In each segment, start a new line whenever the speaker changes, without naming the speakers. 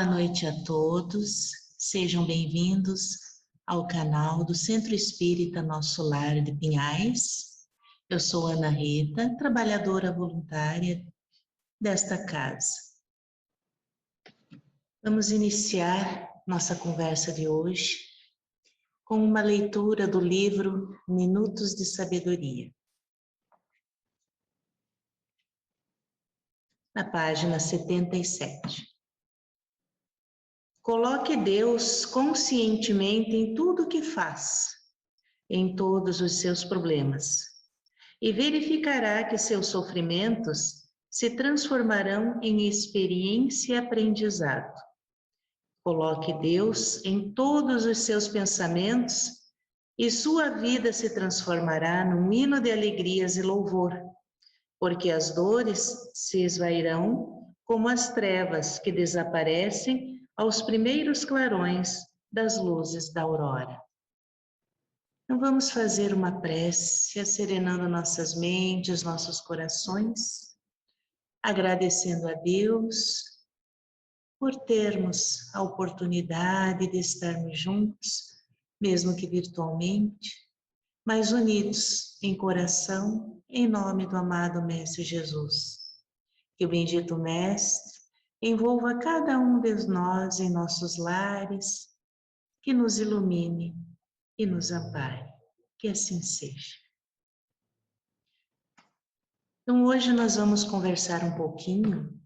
Boa noite a todos, sejam bem-vindos ao canal do Centro Espírita Nosso Lar de Pinhais. Eu sou Ana Rita, trabalhadora voluntária desta casa. Vamos iniciar nossa conversa de hoje com uma leitura do livro Minutos de Sabedoria. Na página 77. Coloque Deus conscientemente em tudo o que faz, em todos os seus problemas, e verificará que seus sofrimentos se transformarão em experiência e aprendizado. Coloque Deus em todos os seus pensamentos e sua vida se transformará num hino de alegrias e louvor, porque as dores se esvairão como as trevas que desaparecem aos primeiros clarões das luzes da aurora. Então vamos fazer uma prece, serenando nossas mentes, nossos corações, agradecendo a Deus por termos a oportunidade de estarmos juntos, mesmo que virtualmente, mas unidos em coração, em nome do amado Mestre Jesus. Que o bendito Mestre envolva cada um de nós em nossos lares, que nos ilumine e nos ampare. Que assim seja. Então, hoje nós vamos conversar um pouquinho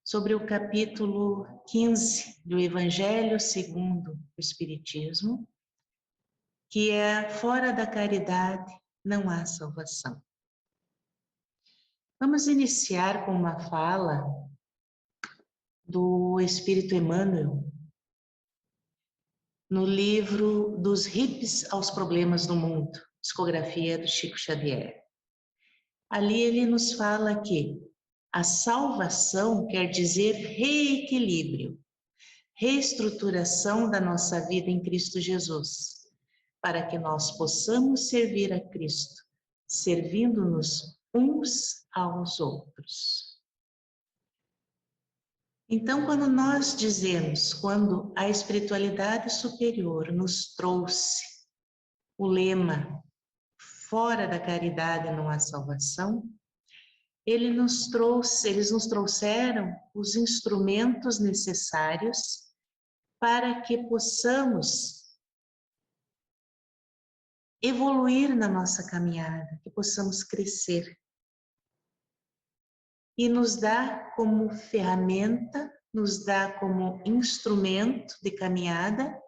sobre o capítulo 15 do Evangelho segundo o Espiritismo, que é fora da caridade não há salvação. Vamos iniciar com uma fala do Espírito Emmanuel, no livro Dos Hippies aos Problemas do Mundo, psicografia do Chico Xavier. Ali ele nos fala que a salvação quer dizer reequilíbrio, reestruturação da nossa vida em Cristo Jesus, para que nós possamos servir a Cristo, servindo-nos uns aos outros. Então, quando nós dizemos, quando a espiritualidade superior nos trouxe o lema fora da caridade não há salvação, eles nos trouxeram os instrumentos necessários para que possamos evoluir na nossa caminhada, que possamos crescer. E nos dá como ferramenta, nos dá como instrumento de caminhada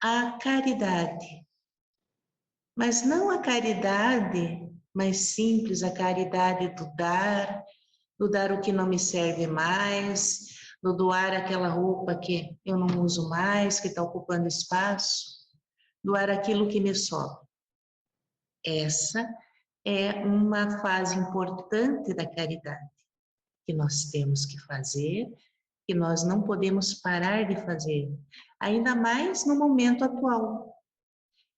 a caridade. Mas não a caridade mais simples, a caridade do dar o que não me serve mais, do doar aquela roupa que eu não uso mais, que está ocupando espaço, doar aquilo que me sobra. Essa é uma fase importante da caridade, que nós temos que fazer, que nós não podemos parar de fazer, ainda mais no momento atual,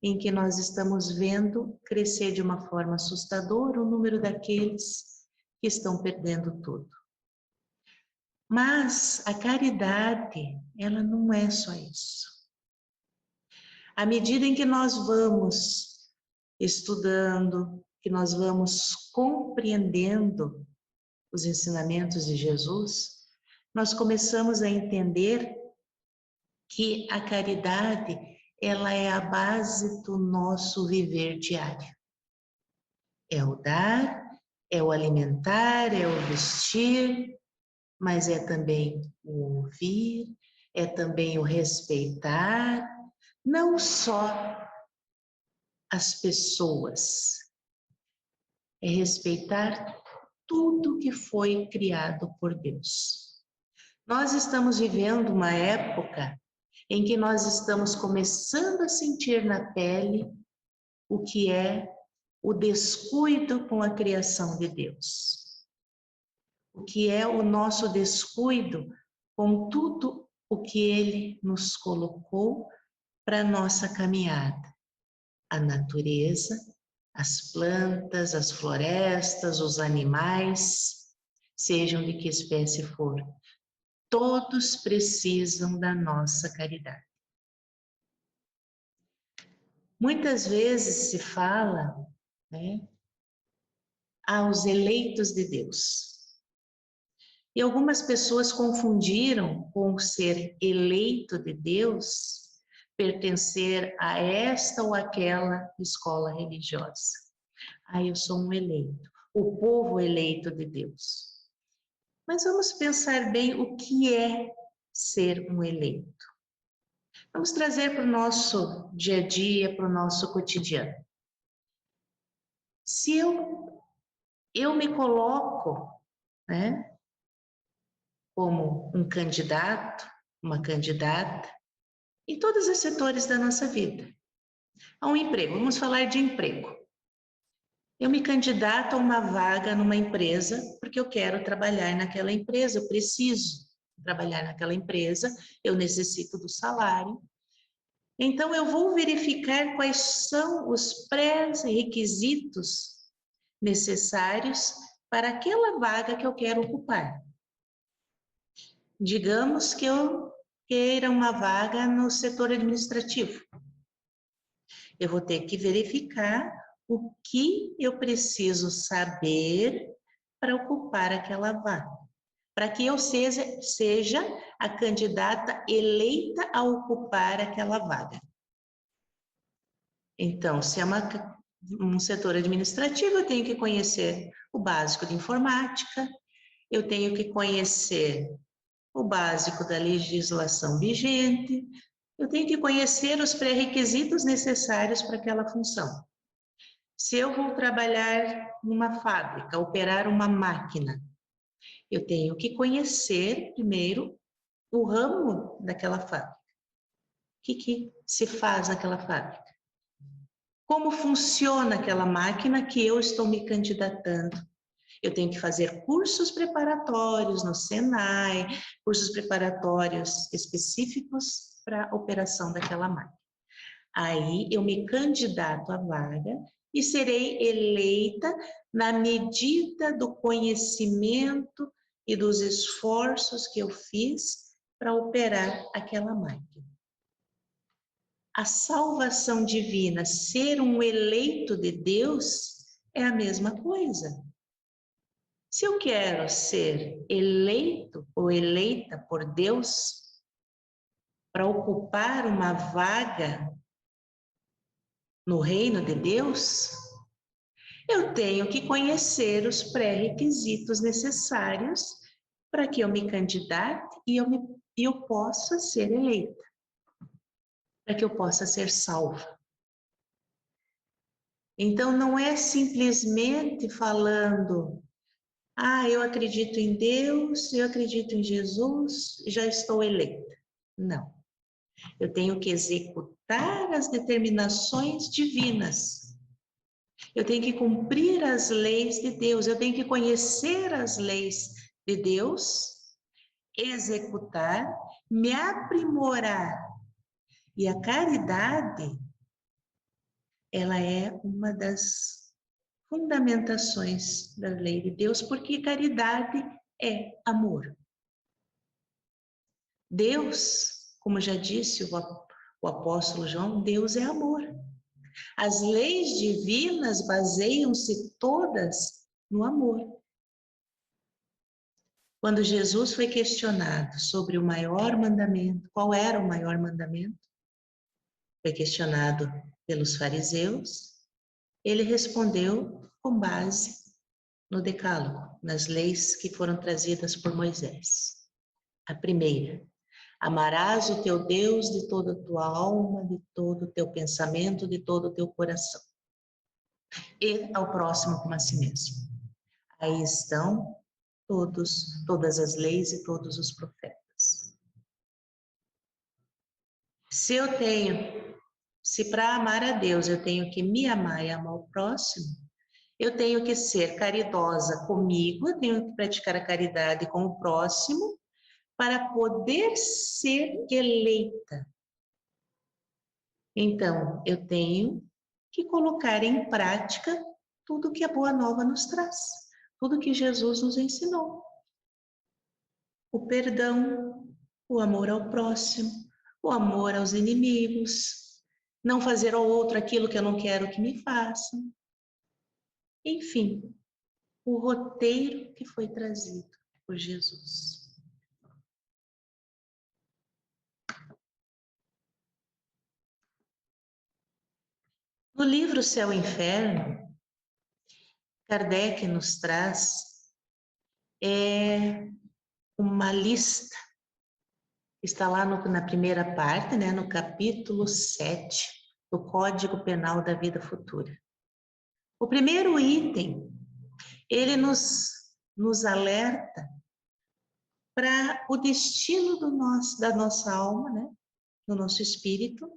em que nós estamos vendo crescer de uma forma assustadora o número daqueles que estão perdendo tudo. Mas a caridade, ela não é só isso. À medida em que nós vamos estudando, que nós vamos compreendendo os ensinamentos de Jesus, nós começamos a entender que a caridade, ela é a base do nosso viver diário. É o dar, é o alimentar, é o vestir, mas é também o ouvir, é também o respeitar, não só as pessoas, é respeitar tudo que foi criado por Deus. Nós estamos vivendo uma época em que nós estamos começando a sentir na pele o que é o descuido com a criação de Deus. O que é o nosso descuido com tudo o que Ele nos colocou para a nossa caminhada. A natureza, as plantas, as florestas, os animais, sejam de que espécie for. Todos precisam da nossa caridade. Muitas vezes se fala, né, aos eleitos de Deus. E algumas pessoas confundiram com ser eleito de Deus, pertencer a esta ou aquela escola religiosa. Ah, eu sou um eleito, o povo eleito de Deus. Mas vamos pensar bem o que é ser um eleito. Vamos trazer para o nosso dia a dia, para o nosso cotidiano. Se eu me coloco, né, como um candidato, uma candidata, em todos os setores da nossa vida. A um emprego, vamos falar de emprego. Eu me candidato a uma vaga numa empresa porque eu quero trabalhar naquela empresa, eu preciso trabalhar naquela empresa, eu necessito do salário. Então, eu vou verificar quais são os pré-requisitos necessários para aquela vaga que eu quero ocupar. Digamos que eu queira uma vaga no setor administrativo. Eu vou ter que verificar o que eu preciso saber para ocupar aquela vaga, para que eu seja a candidata eleita a ocupar aquela vaga. Então, se é um setor administrativo, eu tenho que conhecer o básico de informática, eu tenho que conhecer o básico da legislação vigente, eu tenho que conhecer os pré-requisitos necessários para aquela função. Se eu vou trabalhar numa fábrica, operar uma máquina, eu tenho que conhecer primeiro o ramo daquela fábrica. O que se faz naquela fábrica? Como funciona aquela máquina que eu estou me candidatando? Eu tenho que fazer cursos preparatórios no Senai, cursos preparatórios específicos para a operação daquela máquina. Aí eu me candidato à vaga e serei eleita na medida do conhecimento e dos esforços que eu fiz para operar aquela máquina. A salvação divina, ser um eleito de Deus, é a mesma coisa. Se eu quero ser eleito ou eleita por Deus para ocupar uma vaga no reino de Deus, eu tenho que conhecer os pré-requisitos necessários para que eu me candidate e eu possa ser eleita, para que eu possa ser salva. Então, não é simplesmente falando, eu acredito em Deus, eu acredito em Jesus, já estou eleita. Não. Eu tenho que executar as determinações divinas. Eu tenho que cumprir as leis de Deus, eu tenho que conhecer as leis de Deus, executar, me aprimorar. E a caridade, ela é uma das fundamentações da lei de Deus, porque caridade é amor. Deus, como já disse o apóstolo João, Deus é amor. As leis divinas baseiam-se todas no amor. Quando Jesus foi questionado sobre o maior mandamento, qual era o maior mandamento? Foi questionado pelos fariseus, ele respondeu com base no Decálogo, nas leis que foram trazidas por Moisés. A primeira, amarás o teu Deus de toda a tua alma, de todo o teu pensamento, de todo o teu coração. E ao próximo como a si mesmo. Aí estão todas as leis e todos os profetas. Se para amar a Deus eu tenho que me amar e amar o próximo, eu tenho que ser caridosa comigo, eu tenho que praticar a caridade com o próximo, para poder ser eleita. Então, eu tenho que colocar em prática tudo que a Boa Nova nos traz, tudo que Jesus nos ensinou. o perdão, o amor ao próximo, o amor aos inimigos, não fazer ao outro aquilo que eu não quero que me façam. Enfim, o roteiro que foi trazido por Jesus. No livro Céu e Inferno, Kardec nos traz uma lista, está lá na primeira parte, né, no capítulo 7 do Código Penal da Vida Futura. O primeiro item, ele nos alerta para o destino da nossa alma, né, do nosso espírito,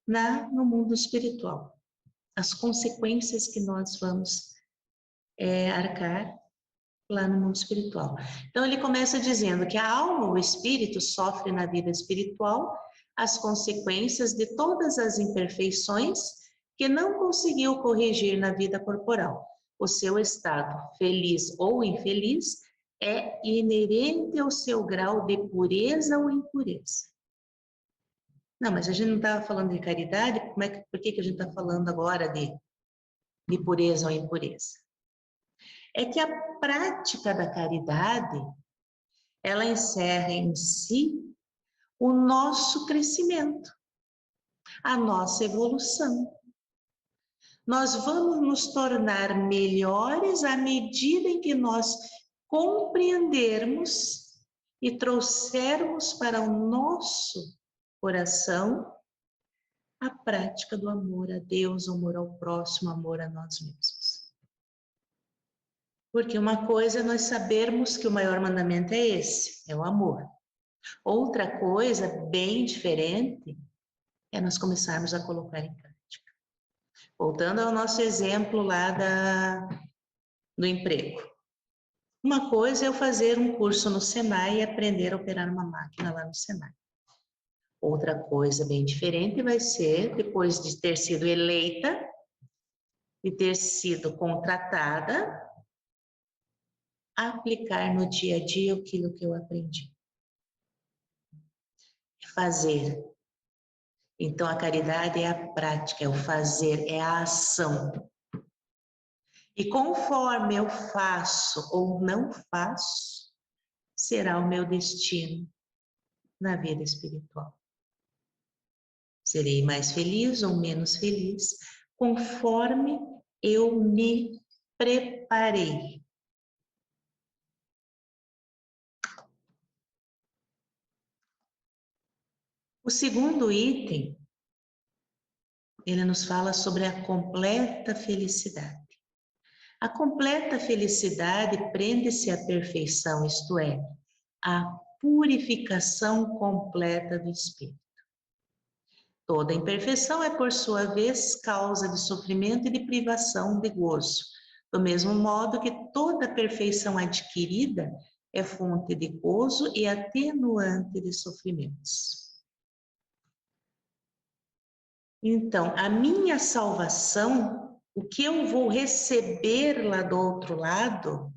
no mundo espiritual. As consequências que nós vamos arcar lá no mundo espiritual. Então, ele começa dizendo que a alma, o espírito, sofre na vida espiritual as consequências de todas as imperfeições que não conseguiu corrigir na vida corporal. O seu estado, feliz ou infeliz, é inerente ao seu grau de pureza ou impureza. Não, mas a gente não estava falando de caridade, por que a gente está falando agora de pureza ou impureza? É que a prática da caridade, ela encerra em si o nosso crescimento, a nossa evolução. Nós vamos nos tornar melhores à medida em que nós compreendermos e trouxermos para o nosso coração a prática do amor a Deus, amor ao próximo, amor a nós mesmos. Porque uma coisa é nós sabermos que o maior mandamento é esse, é o amor. Outra coisa, bem diferente, é nós começarmos a colocar em prática. Voltando ao nosso exemplo lá do emprego. Uma coisa é eu fazer um curso no Senai e aprender a operar uma máquina lá no Senai. Outra coisa bem diferente vai ser, depois de ter sido eleita, de ter sido contratada, aplicar no dia a dia aquilo que eu aprendi. Fazer. Então, a caridade é a prática, é o fazer, é a ação. E conforme eu faço ou não faço, será o meu destino na vida espiritual. Serei mais feliz ou menos feliz, conforme eu me preparei. O segundo item, ele nos fala sobre a completa felicidade. A completa felicidade prende-se à perfeição, isto é, à purificação completa do espírito. Toda imperfeição é, por sua vez, causa de sofrimento e de privação de gozo, do mesmo modo que toda perfeição adquirida é fonte de gozo e atenuante de sofrimentos. Então, a minha salvação, o que eu vou receber lá do outro lado,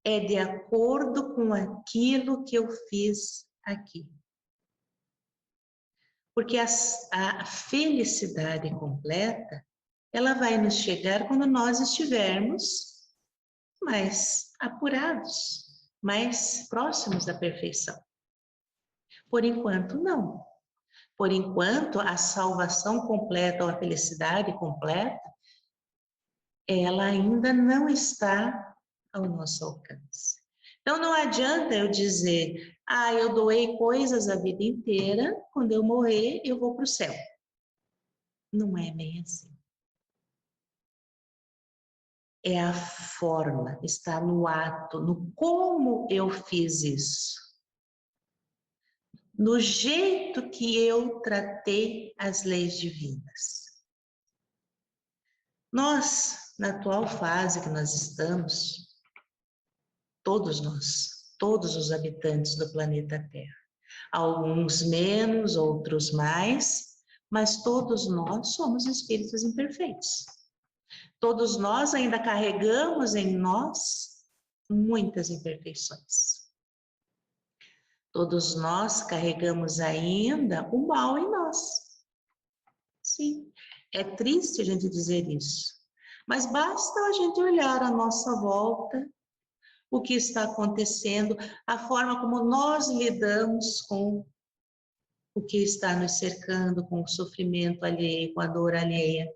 é de acordo com aquilo que eu fiz aqui. Porque a felicidade completa, ela vai nos chegar quando nós estivermos mais apurados, mais próximos da perfeição. Por enquanto, não. Por enquanto, a salvação completa ou a felicidade completa, ela ainda não está ao nosso alcance. Então, não adianta eu dizer, eu doei coisas a vida inteira, quando eu morrer, eu vou para o céu. Não é bem assim. É a forma, está no ato, no como eu fiz isso. No jeito que eu tratei as leis divinas. Nós, na atual fase que nós estamos, todos nós, todos os habitantes do planeta Terra, alguns menos, outros mais, mas todos nós somos espíritos imperfeitos. Todos nós ainda carregamos em nós muitas imperfeições. Todos nós carregamos ainda o mal em nós. Sim, é triste a gente dizer isso. Mas basta a gente olhar à nossa volta, o que está acontecendo, a forma como nós lidamos com o que está nos cercando, com o sofrimento alheio, com a dor alheia.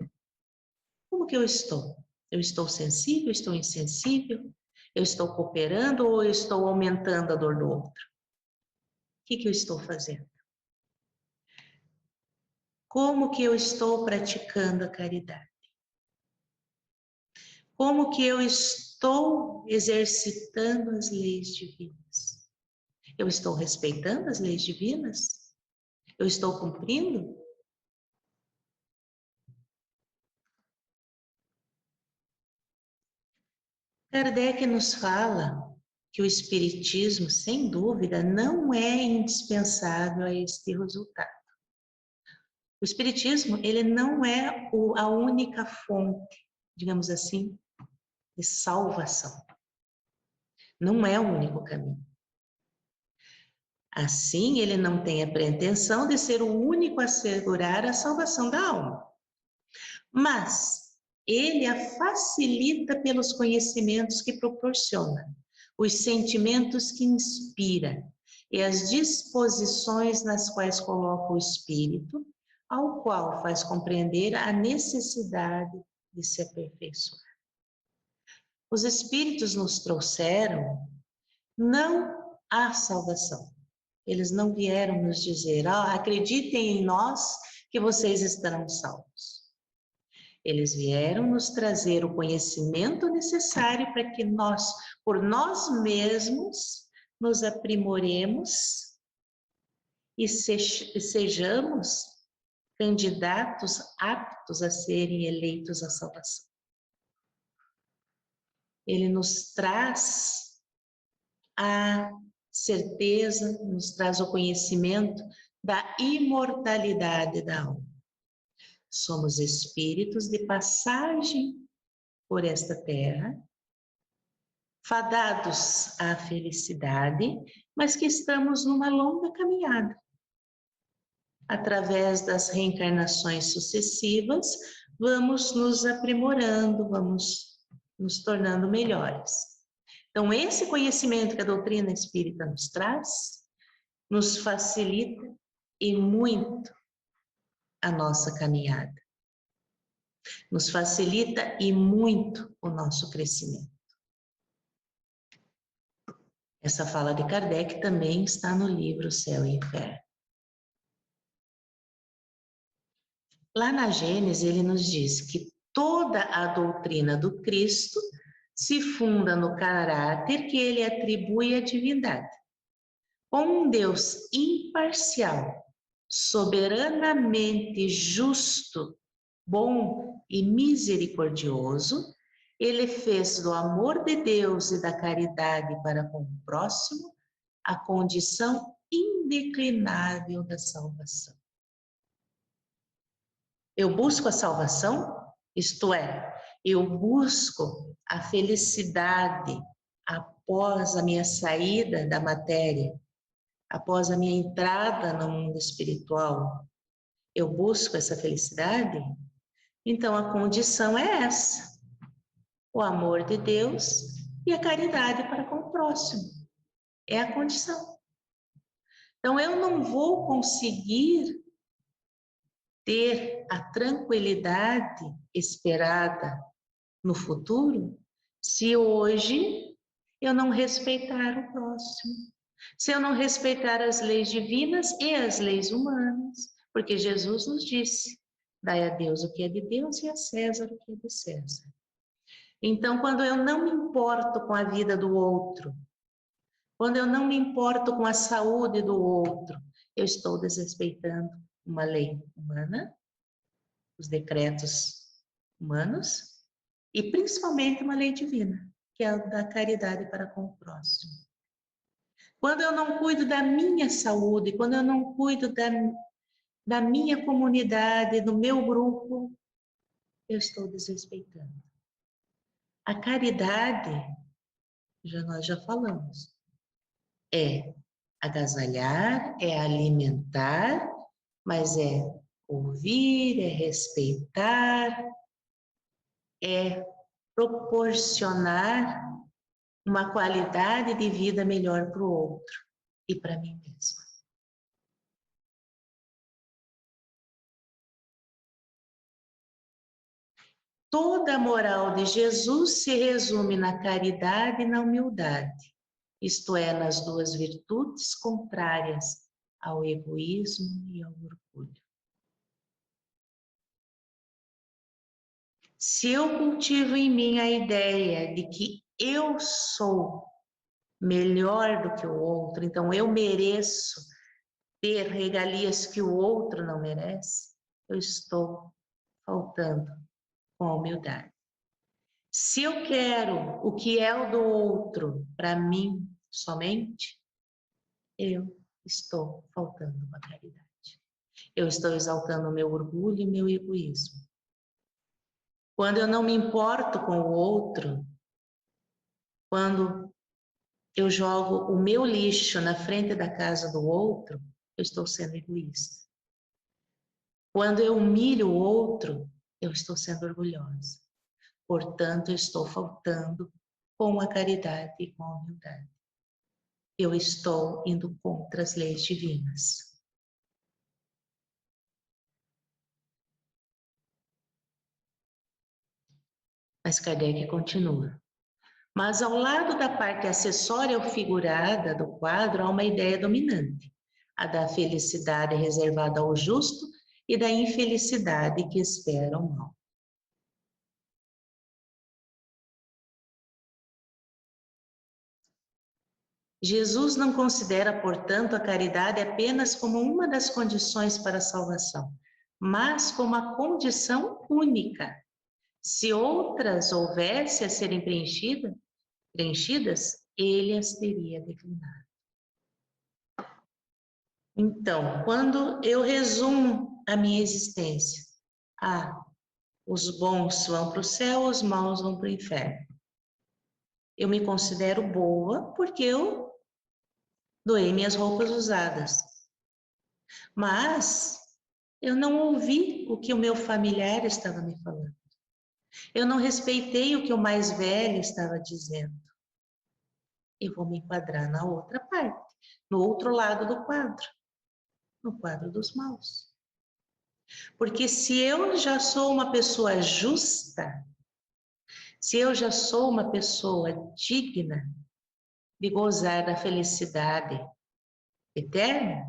Como que eu estou? Eu estou sensível? Estou insensível? Eu estou cooperando ou eu estou aumentando a dor do outro? O que eu estou fazendo? Como que eu estou praticando a caridade? Como que eu estou exercitando as leis divinas? Eu estou respeitando as leis divinas? Eu estou cumprindo? Kardec nos fala que o Espiritismo, sem dúvida, não é indispensável a este resultado. O Espiritismo, ele não é a única fonte, digamos assim, de salvação. Não é o único caminho. Assim, ele não tem a pretensão de ser o único a assegurar a salvação da alma. Mas ele a facilita pelos conhecimentos que proporciona, os sentimentos que inspira e as disposições nas quais coloca o espírito, ao qual faz compreender a necessidade de se aperfeiçoar. Os espíritos nos trouxeram não a salvação. Eles não vieram nos dizer, acreditem em nós que vocês estarão salvos. Eles vieram nos trazer o conhecimento necessário para que nós, por nós mesmos, nos aprimoremos e sejamos candidatos aptos a serem eleitos à salvação. Ele nos traz a certeza, nos traz o conhecimento da imortalidade da alma. Somos espíritos de passagem por esta terra, fadados à felicidade, mas que estamos numa longa caminhada. Através das reencarnações sucessivas, vamos nos aprimorando, vamos nos tornando melhores. Então, esse conhecimento que a doutrina espírita nos traz, nos facilita e muito a nossa caminhada. Nos facilita e muito o nosso crescimento. Essa fala de Kardec também está no livro Céu e Inferno. Lá na Gênesis, ele nos diz que toda a doutrina do Cristo se funda no caráter que ele atribui à divindade. Como um Deus imparcial, soberanamente justo, bom e misericordioso, ele fez do amor de Deus e da caridade para com o próximo a condição indeclinável da salvação. Eu busco a salvação, isto é, eu busco a felicidade após a minha saída da matéria, após a minha entrada no mundo espiritual. Eu busco essa felicidade? Então a condição é essa: o amor de Deus e a caridade para com o próximo. É a condição. Então eu não vou conseguir ter a tranquilidade esperada no futuro se hoje eu não respeitar o próximo, se eu não respeitar as leis divinas e as leis humanas, porque Jesus nos disse: dai a Deus o que é de Deus e a César o que é de César. Então, quando eu não me importo com a vida do outro, quando eu não me importo com a saúde do outro, eu estou desrespeitando uma lei humana, os decretos humanos, e principalmente uma lei divina, que é a da caridade para com o próximo. Quando eu não cuido da minha saúde, quando eu não cuido da minha comunidade, do meu grupo, eu estou desrespeitando. A caridade, nós já falamos, é Agasalhar é alimentar, mas é ouvir, é respeitar, é proporcionar uma qualidade de vida melhor para o outro e para mim mesma. Toda a moral de Jesus se resume na caridade e na humildade, isto é, nas duas virtudes contrárias ao egoísmo e ao orgulho. Se eu cultivo em mim a ideia de que eu sou melhor do que o outro, então eu mereço ter regalias que o outro não merece, eu estou faltando com a humildade. Se eu quero o que é o do outro para mim somente, eu estou faltando com a caridade. Eu estou exaltando o meu orgulho e meu egoísmo. Quando eu não me importo com o outro, quando eu jogo o meu lixo na frente da casa do outro, eu estou sendo egoísta. Quando eu humilho o outro, eu estou sendo orgulhosa. Portanto, eu estou faltando com a caridade e com a humildade. Eu estou indo contra as leis divinas. Mas Kardec continua. Mas ao lado da parte acessória ou figurada do quadro há uma ideia dominante, a da felicidade reservada ao justo e da infelicidade que espera o mal. Jesus não considera, portanto, a caridade apenas como uma das condições para a salvação, mas como a condição única. Se outras houvesse a serem preenchidas, ele as teria declinado. Então, quando eu resumo a minha existência, os bons vão para o céu, os maus vão para o inferno. Eu me considero boa porque eu doei minhas roupas usadas. Mas eu não ouvi o que o meu familiar estava me falando. Eu não respeitei o que o mais velho estava dizendo. Eu vou me enquadrar na outra parte, no outro lado do quadro, no quadro dos maus. Porque se eu já sou uma pessoa justa, se eu já sou uma pessoa digna de gozar da felicidade eterna,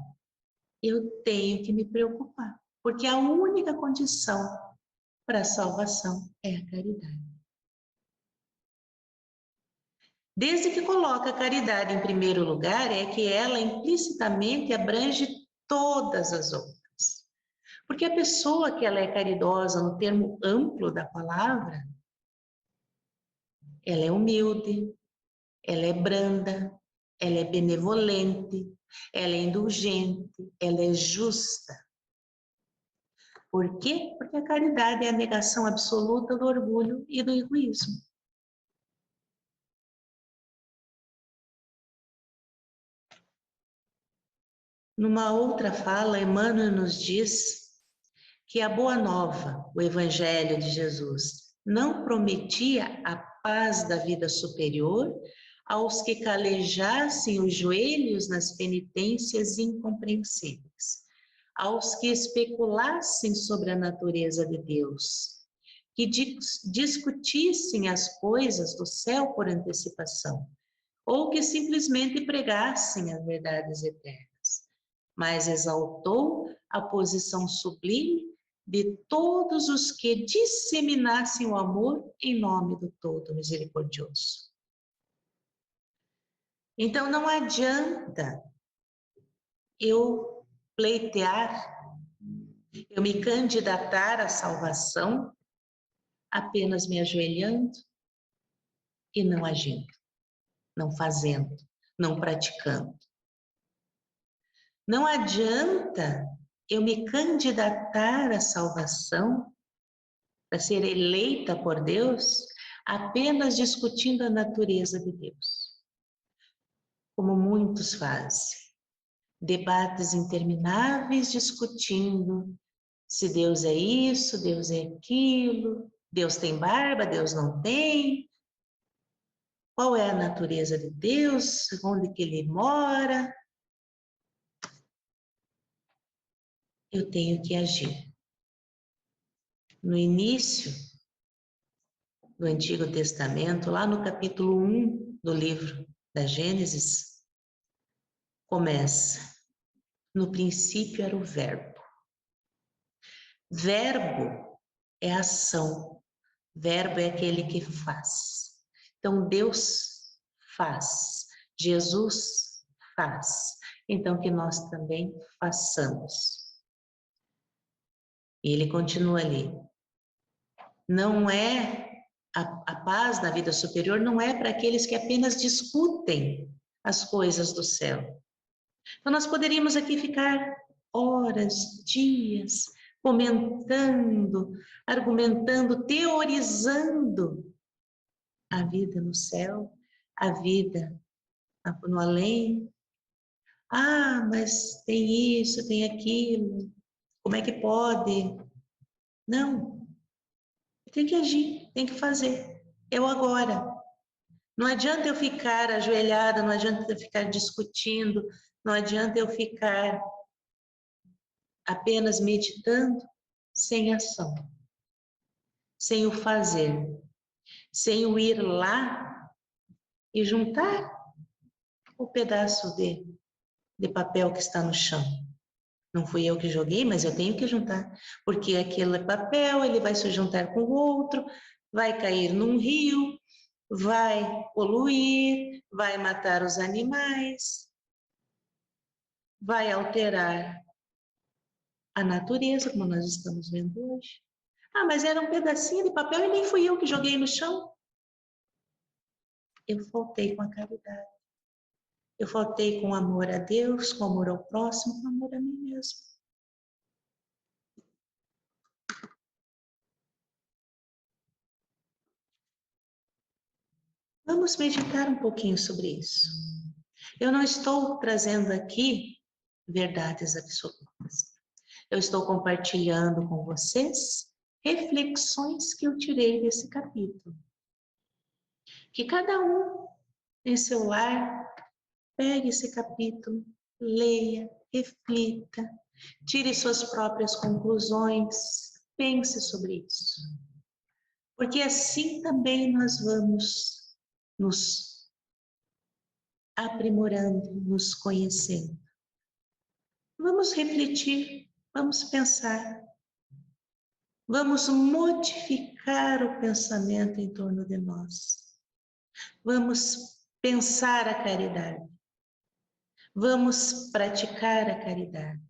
eu tenho que me preocupar, porque a única condição para a salvação é a caridade. Desde que coloca a caridade em primeiro lugar, é que ela implicitamente abrange todas as outras. Porque a pessoa que ela é caridosa no termo amplo da palavra, ela é humilde, ela é branda, ela é benevolente, ela é indulgente, ela é justa. Por quê? Porque a caridade é a negação absoluta do orgulho e do egoísmo. Numa outra fala, Emmanuel nos diz que a Boa Nova, o Evangelho de Jesus, não prometia a paz da vida superior aos que calejassem os joelhos nas penitências incompreensíveis, aos que especulassem sobre a natureza de Deus, que discutissem as coisas do céu por antecipação, ou que simplesmente pregassem as verdades eternas, mas exaltou a posição sublime de todos os que disseminassem o amor em nome do Todo Misericordioso. Então não adianta eu pleitear, eu me candidatar à salvação apenas me ajoelhando e não agindo, não fazendo, não praticando. Não adianta eu me candidatar à salvação para ser eleita por Deus apenas discutindo a natureza de Deus, como muitos fazem. debates intermináveis discutindo se Deus é isso, Deus é aquilo, Deus tem barba, Deus não tem, qual é a natureza de Deus, onde que ele mora. Eu tenho que agir. No início do Antigo Testamento, lá no capítulo 1 do livro da Gênesis, começa: no princípio era o Verbo. Verbo é ação, verbo é aquele que faz. Então, Deus faz, Jesus faz. Então, que nós também façamos. E ele continua ali. Não é a paz da vida superior, não é para aqueles que apenas discutem as coisas do céu. Então, nós poderíamos aqui ficar horas, dias, comentando, argumentando, teorizando a vida no céu, a vida no além. Ah, mas tem isso, tem aquilo, como é que pode? Não, tem que agir, tem que fazer. Eu agora. Não adianta eu ficar ajoelhada, não adianta eu ficar discutindo, não adianta eu ficar apenas meditando sem ação, sem o fazer, sem o ir lá e juntar o pedaço de papel que está no chão. Não fui eu que joguei, mas eu tenho que juntar, porque aquele papel ele vai se juntar com o outro, vai cair num rio, vai poluir, vai matar os animais, vai alterar a natureza, como nós estamos vendo hoje. Ah, mas era um pedacinho de papel e nem fui eu que joguei no chão. Eu faltei com a caridade. Eu faltei com amor a Deus, com amor ao próximo, com amor a mim mesmo. Vamos meditar um pouquinho sobre isso. Eu não estou trazendo aqui verdades absolutas. Eu estou compartilhando com vocês reflexões que eu tirei desse capítulo. Que cada um em seu lar pegue esse capítulo, leia, reflita, tire suas próprias conclusões, pense sobre isso. Porque assim também nós vamos nos aprimorando, nos conhecendo. Vamos refletir, vamos pensar, vamos modificar o pensamento em torno de nós. Vamos pensar a caridade. Vamos praticar a caridade.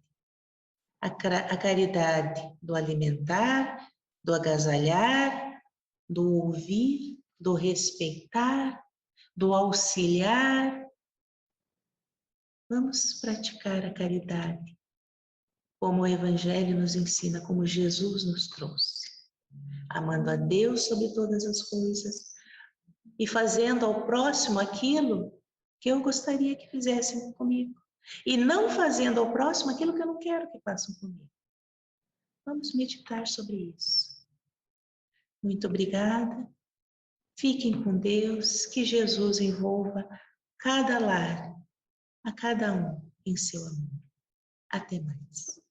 A caridade do alimentar, do agasalhar, do ouvir, do respeitar, do auxiliar. Vamos praticar a caridade, como o Evangelho nos ensina, como Jesus nos trouxe. Amando a Deus sobre todas as coisas e fazendo ao próximo aquilo que eu gostaria que fizessem comigo. E não fazendo ao próximo aquilo que eu não quero que façam comigo. Vamos meditar sobre isso. Muito obrigada. Fiquem com Deus, que Jesus envolva cada lar, a cada um em seu amor. Até mais.